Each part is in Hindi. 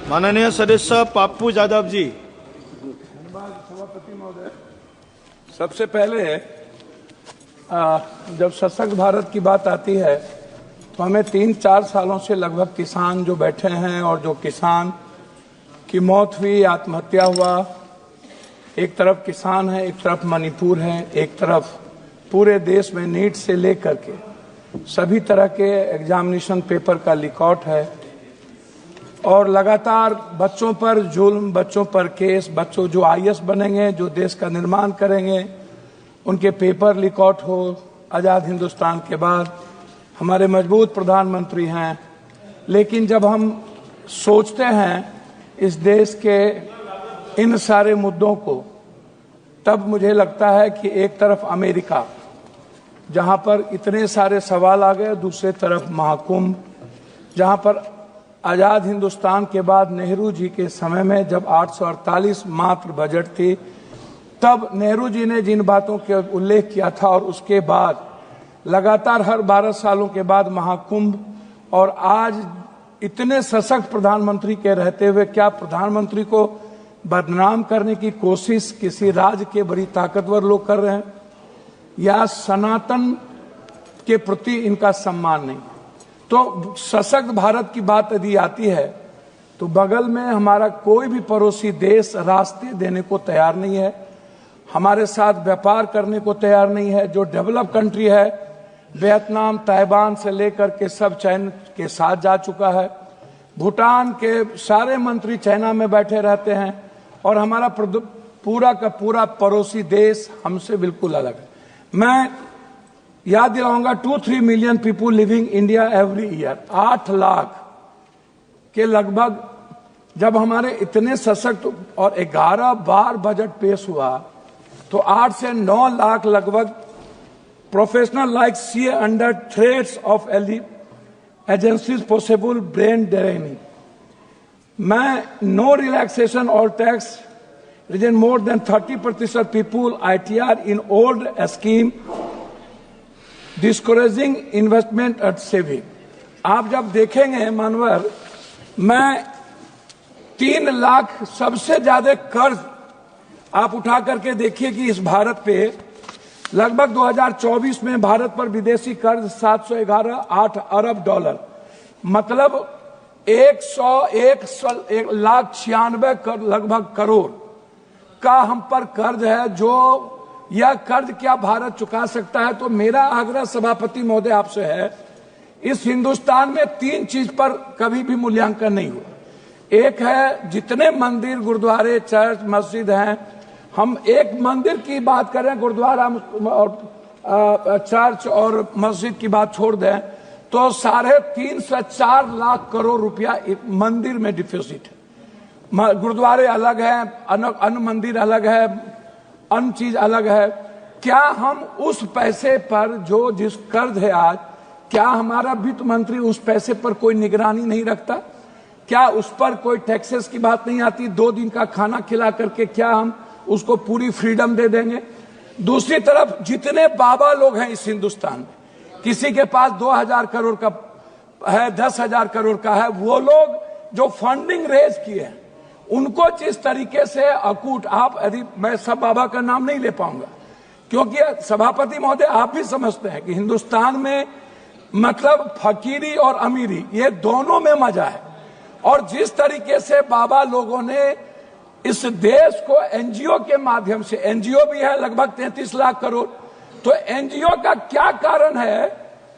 माननीय सदस्य पप्पू यादव जी। धन्यवाद सभापति महोदय। सबसे पहले जब सशक्त भारत की बात आती है तो हमें 3-4 सालों से लगभग किसान जो बैठे हैं और जो किसान की मौत हुई, आत्महत्या हुआ, एक तरफ किसान है, एक तरफ मणिपुर है, एक तरफ पूरे देश में नीट से लेकर के सभी तरह के एग्जामिनेशन पेपर का लीकआउट है और लगातार बच्चों पर जुल्म, बच्चों पर केस, बच्चों जो आईएएस बनेंगे, जो देश का निर्माण करेंगे, उनके पेपर लीकआउट हो। आज़ाद हिंदुस्तान के बाद हमारे मजबूत प्रधानमंत्री हैं, लेकिन जब हम सोचते हैं इस देश के इन सारे मुद्दों को, तब मुझे लगता है कि एक तरफ अमेरिका, जहां पर इतने सारे सवाल आ गए, दूसरे तरफ महाकुंभ, जहां पर आज़ाद हिंदुस्तान के बाद नेहरू जी के समय में जब 848 मात्र बजट थी, तब नेहरू जी ने जिन बातों के उल्लेख किया था और उसके बाद लगातार हर 12 सालों के बाद महाकुंभ, और आज इतने सशक्त प्रधानमंत्री के रहते हुए क्या प्रधानमंत्री को बदनाम करने की कोशिश किसी राज्य के बड़ी ताकतवर लोग कर रहे हैं, या सनातन के प्रति इनका सम्मान नहीं। तो सशक्त भारत की बात यदि आती है तो बगल में हमारा कोई भी पड़ोसी देश रास्ते देने को तैयार नहीं है, हमारे साथ व्यापार करने को तैयार नहीं है। जो डेवलप कंट्री है, वियतनाम, ताइवान से लेकर के सब चाइना के साथ जा चुका है। भूटान के सारे मंत्री चाइना में बैठे रहते हैं और हमारा पूरा का पूरा पड़ोसी देश हमसे बिल्कुल अलग है। मैं याद दिलाऊंगा 2-3 million people living India every year, 8 lakh के लगभग जब हमारे इतने सशक्त और 11 बार बजट पेश हुआ तो 8 से 9 लाख लगभग professional like CA under threats of agencies possible brain draining. मैं नो रिलैक्सेशन और tax reason more than 30% people ITR in old scheme discouraging investment and saving. आप जब देखेंगे मानवर, मैं 3 लाख सबसे ज्यादा कर्ज आप उठा करके देखिए कि इस भारत पे लगभग 2024 में भारत पर विदेशी कर्ज 711.8 अरब डॉलर, मतलब 1,96 लगभग करोड़ का हम पर कर्ज है। जो यह कर्ज क्या भारत चुका सकता है? तो मेरा आग्रह सभापति महोदय आपसे है, इस हिंदुस्तान में 3 चीज पर कभी भी मूल्यांकन नहीं हुआ। एक है जितने मंदिर, गुरुद्वारे, चर्च, मस्जिद हैं, हम एक मंदिर की बात करें, गुरुद्वारा और चर्च और मस्जिद की बात छोड़ दें तो 3.5 से 4 लाख करोड़ रुपया एक मंदिर में डिपॉजिट है। गुरुद्वारे अलग है, अन्य मंदिर अलग है, अन्य चीज अलग है। क्या हम उस पैसे पर जो जिस कर्ज है आज, क्या हमारा वित्त मंत्री उस पैसे पर कोई निगरानी नहीं रखता? क्या उस पर कोई टैक्सेस की बात नहीं आती? 2 दिन का खाना खिला करके क्या हम उसको पूरी फ्रीडम दे देंगे? दूसरी तरफ जितने बाबा लोग हैं इस हिंदुस्तान में, किसी के पास 2000 करोड़ का है, 10,000 करोड़ का है, वो लोग जो फंडिंग रेज किए हैं उनको जिस तरीके से अकूट, आप यदि मैं सब बाबा का नाम नहीं ले पाऊंगा क्योंकि सभापति महोदय आप भी समझते हैं कि हिंदुस्तान में मतलब फकीरी और अमीरी ये दोनों में मजा है। और जिस तरीके से बाबा लोगों ने इस देश को एनजीओ के माध्यम से, एनजीओ भी है लगभग 33 लाख करोड़, तो एनजीओ का क्या कारण है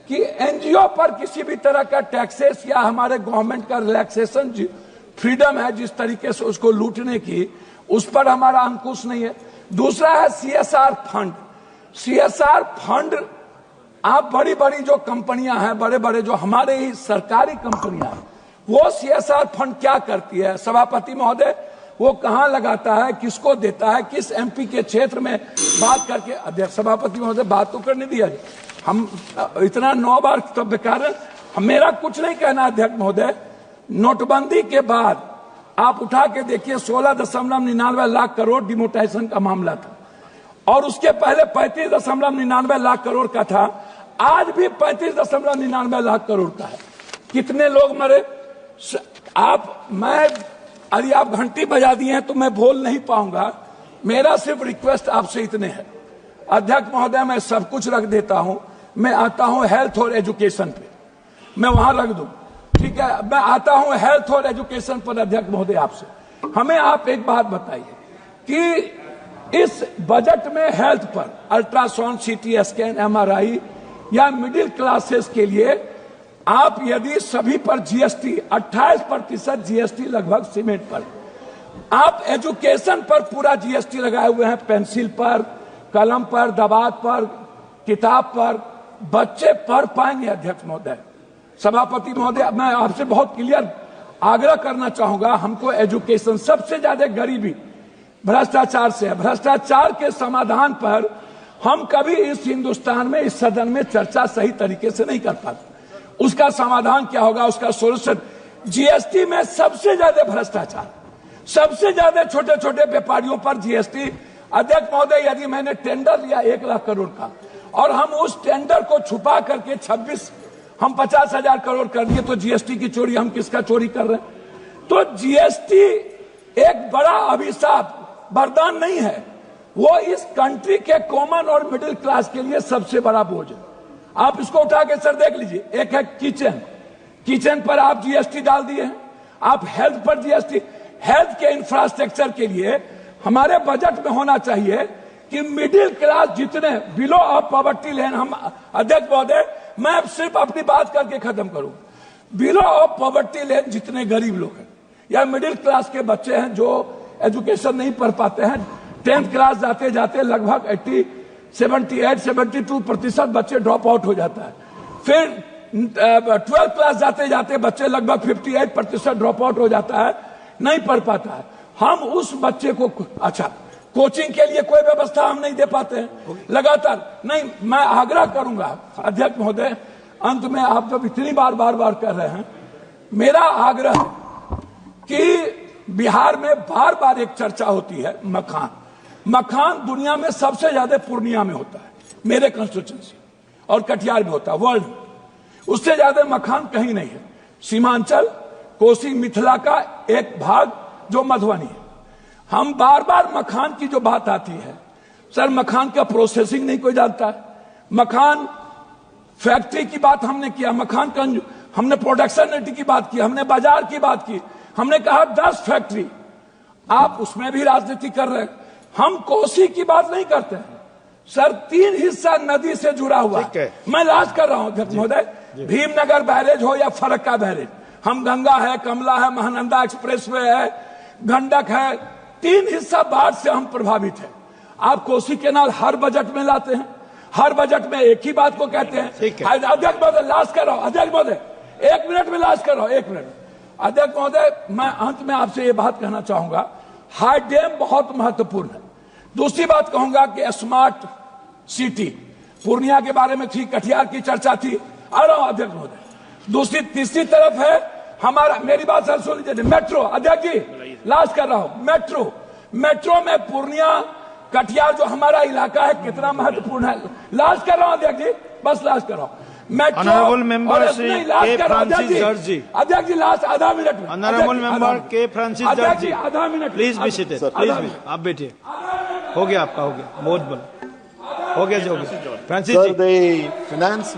कि एनजीओ पर किसी भी तरह का टैक्सेस या हमारे गवर्नमेंट का रिलैक्सेशन फ्रीडम है जिस तरीके से उसको लूटने की, उस पर हमारा अंकुश नहीं है। दूसरा है CSR फंड। CSR फंड, आप बड़ी बड़ी जो कंपनियां हैं, बड़े बड़े जो हमारे ही सरकारी कंपनियां हैं, वो CSR फंड क्या करती है सभापति महोदय? वो कहां लगाता है, किसको देता है, किस MP के क्षेत्र में बात करके? अध्यक्ष सभापति महोदय बात तो करने दिया, हम इतना 9 बार तब बेकार। मेरा कुछ नहीं कहना अध्यक्ष महोदय, नोटबंदी के बाद आप उठा के देखिए 16.99 लाख करोड़ डिमोटाइजेशन का मामला था और उसके पहले 35.99 लाख करोड़ का था, आज भी 35.99 लाख करोड़ का है। कितने लोग मरे? मैं यदि आप घंटी बजा दिए हैं तो मैं बोल नहीं पाऊंगा। मेरा सिर्फ रिक्वेस्ट आपसे इतने है, अध्यक्ष महोदय, मैं सब कुछ रख देता हूं, मैं आता हूं हेल्थ और एजुकेशन पे, मैं वहां रख दूं, ठीक है। मैं आता हूं हेल्थ और एजुकेशन पर। अध्यक्ष महोदय, आपसे हमें आप एक बात बताइए कि इस बजट में हेल्थ पर अल्ट्रासाउंड, सीटी स्कैन, एमआरआई या मिडिल क्लासेस के लिए आप यदि सभी पर जीएसटी 28% जीएसटी लगभग सीमेंट पर, आप एजुकेशन पर पूरा जीएसटी लगाए हुए हैं, पेंसिल पर, कलम पर, दवात पर, किताब पर, बच्चे पढ़ पाएंगे। अध्यक्ष महोदय, सभापति महोदय, मैं आपसे बहुत क्लियर आग्रह करना चाहूंगा, हमको एजुकेशन, सबसे ज्यादा गरीबी भ्रष्टाचार से है। भ्रष्टाचार के समाधान पर हम कभी इस हिंदुस्तान में, इस सदन में चर्चा सही तरीके से नहीं कर पाते। उसका समाधान क्या होगा, उसका सोल्यूशन, जीएसटी में सबसे ज्यादा भ्रष्टाचार, सबसे ज्यादा छोटे छोटे व्यापारियों पर जीएसटी। अध्यक्ष महोदय, यदि मैंने टेंडर लिया 1 लाख करोड़ का और हम उस टेंडर को छुपा करके 50,000 करोड़ कर दिए, तो जीएसटी की चोरी, हम किसका चोरी कर रहे हैं? तो जीएसटी एक बड़ा अभिशाप, वरदान नहीं है, वो इस कंट्री के कॉमन और मिडिल क्लास के लिए सबसे बड़ा बोझ है। आप इसको उठा के सर देख लीजिए, एक है किचन पर आप जीएसटी डाल दिए हैं, आप हेल्थ पर जीएसटी। हेल्थ के इंफ्रास्ट्रक्चर के लिए हमारे बजट में होना चाहिए कि मिडिल क्लास जितने बिलो ऑफ पॉवर्टी लाइन, हम अध्यक्ष महोदय, मैं सिर्फ अपनी बात करके खत्म करूं, बिलो ऑफ पॉवर्टी लाइन जितने गरीब लोग हैं या मिडिल क्लास के बच्चे हैं जो एजुकेशन नहीं पढ़ पाते हैं, 10th क्लास जाते जाते लगभग 78-72% बच्चे ड्रॉप आउट हो जाता है। फिर 12th क्लास जाते जाते बच्चे लगभग 58% ड्रॉप आउट हो जाता है, नहीं पढ़ पाता है। हम उस बच्चे को, अच्छा, कोचिंग के लिए कोई व्यवस्था हम नहीं दे पाते हैं लगातार। नहीं, मैं आग्रह करूंगा अध्यक्ष महोदय, अंत में आप जब इतनी बार कर रहे हैं, मेरा आग्रह है कि बिहार में बार बार एक चर्चा होती है मखान दुनिया में सबसे ज्यादा पूर्णिया में होता है, मेरे कंस्टिट्यूएंसी, और कटिहार में होता है, वर्ल्ड में उससे ज्यादा मखान कहीं नहीं है। सीमांचल, कोसी, मिथिला का एक भाग जो मधुबनी है। हम बार मखान की जो बात आती है, सर मखान का प्रोसेसिंग नहीं कोई जानता है। मखान फैक्ट्री की बात हमने किया, मखान का हमने प्रोडक्शन की बात की, हमने बाजार की बात की, हमने कहा 10 फैक्ट्री, आप उसमें भी राजनीति कर रहे हैं। हम कोसी की बात नहीं करते हैं सर, 3 हिस्सा नदी से जुड़ा हुआ है। मैं लास्ट कर रहा हूं अध्यक्ष महोदय, भीमनगर बैरेज हो या फरक्का बैरेज, हम गंगा है, कमला है, महानंदा एक्सप्रेसवे है, गंडक है, 3 हिस्सा बाढ़ से हम प्रभावित हैं। आप कोसी केनाल हर बजट में लाते हैं, हर बजट में एक ही बात को कहते हैं। अध्यक्ष महोदय, लास्ट कर रहा हूं, अध्यक्ष महोदय 1 मिनट में लास्ट कर रहा हूं, 1 मिनट। अध्यक्ष महोदय, मैं अंत में आपसे ये बात कहना चाहूंगा, हाई डैम बहुत महत्वपूर्ण है। दूसरी बात कहूंगा कि स्मार्ट सिटी, पूर्णिया के बारे में थी, कटिहार की चर्चा थी, आ रहा हूं अध्यक्ष महोदय। तीसरी तरफ है हमारा, मेरी बात सर सुन लीजिए, मेट्रो। अध्यक्ष जी, लास्ट कर रहा हूं, मेट्रो में पूर्णिया, कटिहार जो हमारा इलाका है कितना महत्वपूर्ण है। लास्ट कर रहा हूं अध्यक्ष जी, बस लास्ट कर रहा हूं। Honorable member Shri K. Francis Judge ji. अध्यक्ष जी, लास्ट आधा मिनट में। Honorable member K. Francis Judge ji. आधा minute, please be seated, please be, आप बैठिए। हो गया आपका, हो गया, बहुत बड़ा हो गया जी, हो गया। फ्रांसिस जी, फाइनेंस